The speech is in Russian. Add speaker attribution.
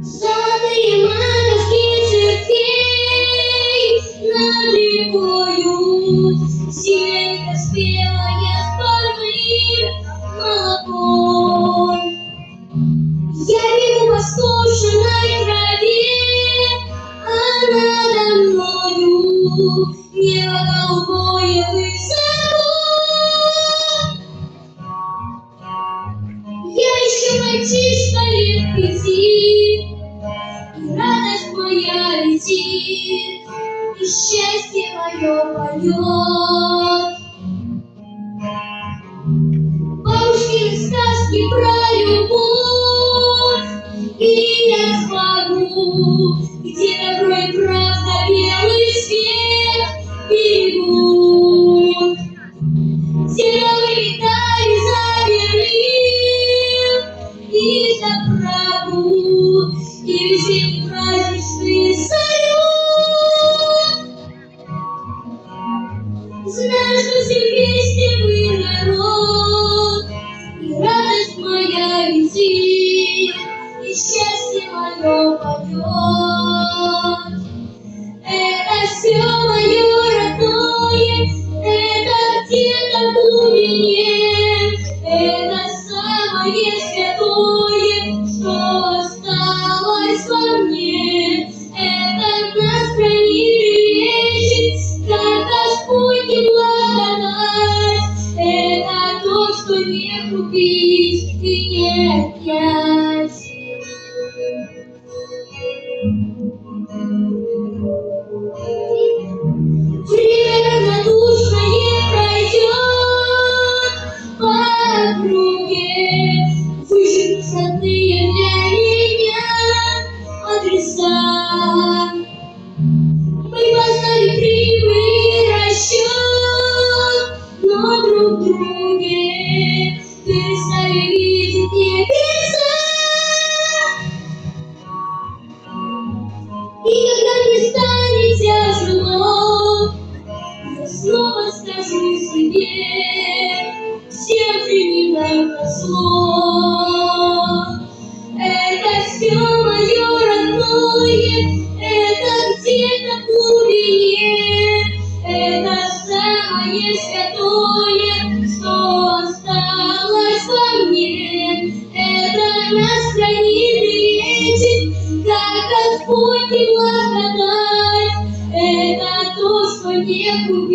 Speaker 1: Золотые матушки церквей над рекою семейка спелая с парным молоком. Я бегу по скошенной траве, а надо мною небо голубое высоко. Я еще мальчишка лет 5, и радость моя летит, и счастье мое поет. Бабушкины сказки про любовь, и я смогу, где добро и правда белый свет берегут. Где вылетали за Берлин и за Прагу, и весенние праздничные салют. Знаю, что все вместе мы народ, и радость моя летит, и счастье мое поет. Это все мое родное, это где-то в глубине, это самое святое, что осталось во мне. Это нас хранит и лечит, как Господь и благодать. Это то, что не купить и не отнять. Время равнодушное пройдет по округе, выжжет родные для меня адреса. Мы познали прибыль и расчет, но друг друге перестали видеть небеса. И когда мне станет тяжело, я снова скажу себе, всем временам назло. Это все мое родное, это где-то в глубине, это самое святое, что осталось во мне. Это нас хранит и лечит, как Господь и благодать. Это то, что не купить.